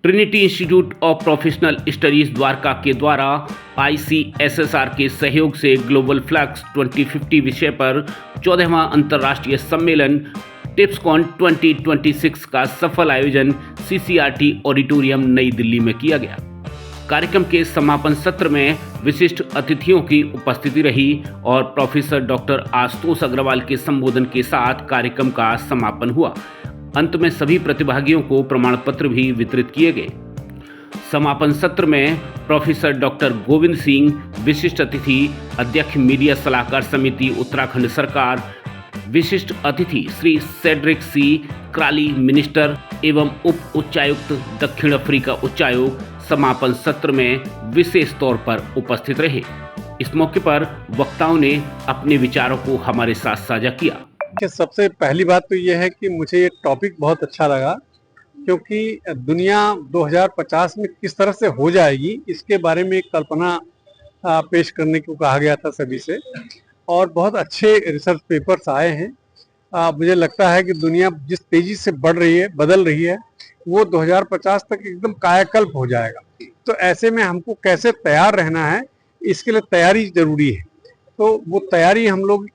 Trinity institute of professional studies Dwarka के द्वारा ICSSR के सहयोग से ग्लोबल फ्लक्स 2050 विषय पर 14वां अंतर्राष्ट्रीय सम्मेलन टिप्सकॉन 2026 का सफल आयोजन CCRT ऑडिटोरियम नई दिल्ली में किया गया। कार्यक्रम के समापन सत्र में विशिष्ट अतिथियों की उपस्थिति रही और प्रोफेसर डॉक्टर आशुतोष अग्रवाल के संबोधन के साथ कार्यक्रम का समापन हुआ। अंत में सभी प्रतिभागियों को प्रमाण पत्र भी वितरित किए गए। समापन सत्र में प्रोफेसर डॉक्टर गोविंद सिंह विशिष्ट अतिथि, अध्यक्ष मीडिया सलाहकार समिति उत्तराखंड सरकार, विशिष्ट अतिथि श्री सेड्रिक सी क्राली मिनिस्टर एवं उप उच्चायुक्त दक्षिण अफ्रीका उच्चायोग समापन सत्र में विशेष तौर पर उपस्थित रहे। इस मौके पर वक्ताओं ने अपने विचारों को हमारे साथ साझा किया। कि सबसे पहली बात तो यह है कि मुझे ये टॉपिक बहुत अच्छा लगा, क्योंकि दुनिया 2050 में किस तरह से हो जाएगी इसके बारे में एक कल्पना पेश करने को कहा गया था सभी से, और बहुत अच्छे रिसर्च पेपर्स आए हैं। मुझे लगता है कि दुनिया जिस तेजी से बढ़ रही है, बदल रही है, वो 2050 तक एकदम कायाकल्प हो जाएगा। तो ऐसे में हमको कैसे तैयार रहना है, इसके लिए तैयारी जरूरी है। तो वो तैयारी हम लोग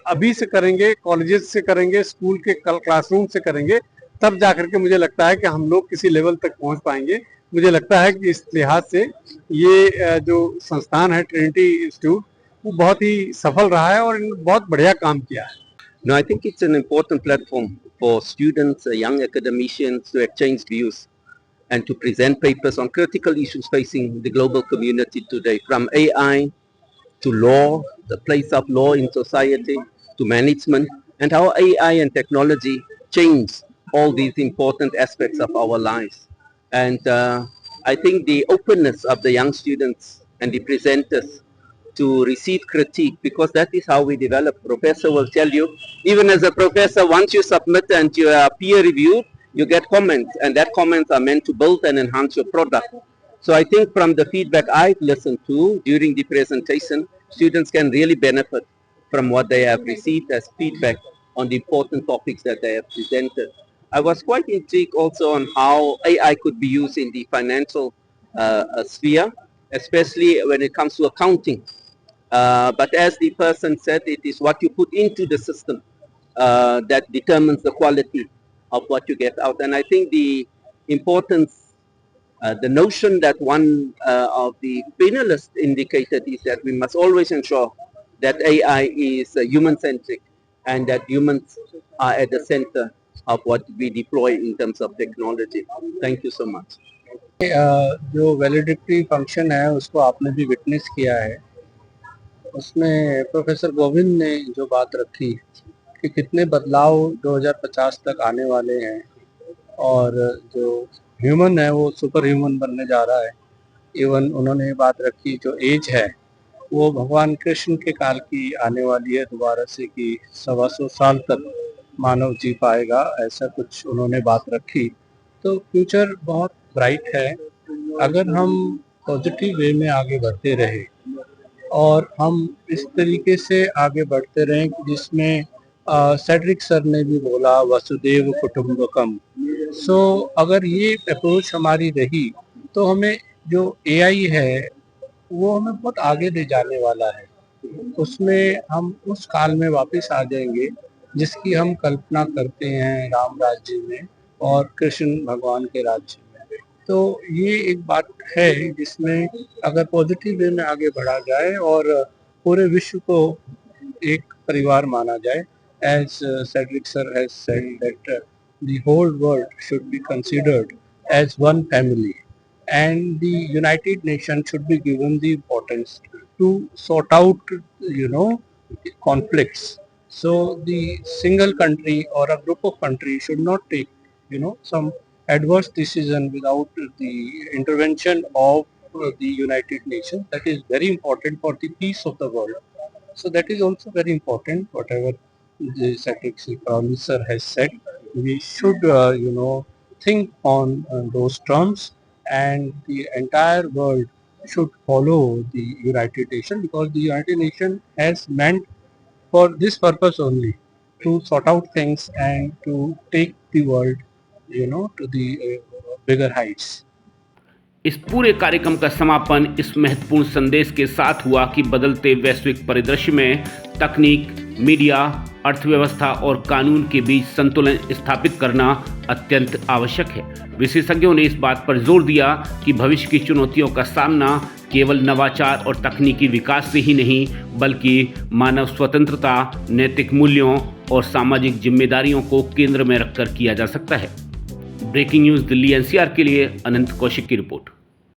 अभी से करेंगे, कॉलेजेस से करेंगे, स्कूल के क्लासरूम से करेंगे, तब जाकर के मुझे लगता है कि हम लोग किसी लेवल तक पहुंच पाएंगे। मुझे लगता है कि इस लिहाज से ये जो संस्थान है ट्रिनिटी इंस्टीट्यूट, वो बहुत ही सफल रहा है और बहुत बढ़िया काम किया है। No, I think it's an important platform for students, young academicians to exchange views and to present papers on critical issues facing the global community today, from AI to law, the place of law in society, to management, and how AI and technology change all these important aspects of our lives. And I think the openness of the young students and the presenters to receive critique, because that is how we develop. Professor will tell you, even as a professor, once you submit and you are peer reviewed, you get comments, and that comments are meant to build and enhance your product. So I think from the feedback I've listened to during the presentation, students can really benefit from what they have received as feedback on the important topics that they have presented. I was quite intrigued also on how AI could be used in the financial sphere, especially when it comes to accounting. But as the person said, it is what you put into the system that determines the quality of what you get out. And I think the importance, the notion that one of the panelists indicated is that we must always ensure that AI is human-centric and that humans are at the center of what we deploy in terms of technology. Thank you so much. जो validity function है उसको आपने भी witness किया है। उसमें professor Govind ने जो बात रखी कि कितने बदलाव 2050 तक आने वाले हैं और जो ह्यूमन है वो सुपर ह्यूमन बनने जा रहा है। इवन उन्होंने ये बात रखी जो एज है वो भगवान कृष्ण के काल की आने वाली है दोबारा से, कि 125 साल तक मानव जी पाएगा, ऐसा कुछ उन्होंने बात रखी। तो फ्यूचर बहुत ब्राइट है अगर हम पॉजिटिव वे में आगे बढ़ते रहे और हम इस तरीके से आगे बढ़ते रहें जिसमें सेड्रिक सर ने भी बोला वसुदेव कुटुंबकम। सो अगर ये अप्रोच हमारी रही तो हमें जो AI है वो हमें बहुत आगे ले जाने वाला है। उसमें हम उस काल में वापस आ जाएंगे जिसकी हम कल्पना करते हैं राम राज्य में और कृष्ण भगवान के राज्य में। तो ये एक बात है जिसमें अगर पॉजिटिव वे में आगे बढ़ा जाए और पूरे विश्व को एक परिवार माना जाए, as Cedric sir has said that the whole world should be considered as one family and the United Nations should be given the importance to sort out, conflicts. So the single country or a group of countries should not take, some adverse decision without the intervention of the United Nations. That is very important for the peace of the world. So that is also very important. Whatever the Secretary Sir has said, we should, think on those terms, and the entire world should follow the United Nations, because the United Nations has meant for this purpose only, to sort out things and to take the world, to the bigger heights. इस पूरे कार्यक्रम का समापन इस महत्वपूर्ण संदेश के साथ हुआ कि बदलते वैश्विक परिदृश्य में तकनीक, मीडिया, अर्थव्यवस्था और कानून के बीच संतुलन स्थापित करना अत्यंत आवश्यक है। विशेषज्ञों ने इस बात पर जोर दिया कि भविष्य की चुनौतियों का सामना केवल नवाचार और तकनीकी विकास से ही नहीं, बल्कि मानव स्वतंत्रता, नैतिक मूल्यों और सामाजिक जिम्मेदारियों को केंद्र में रखकर किया जा सकता है। ब्रेकिंग न्यूज़ दिल्ली एनसीआर के लिए अनंत कौशिक की रिपोर्ट।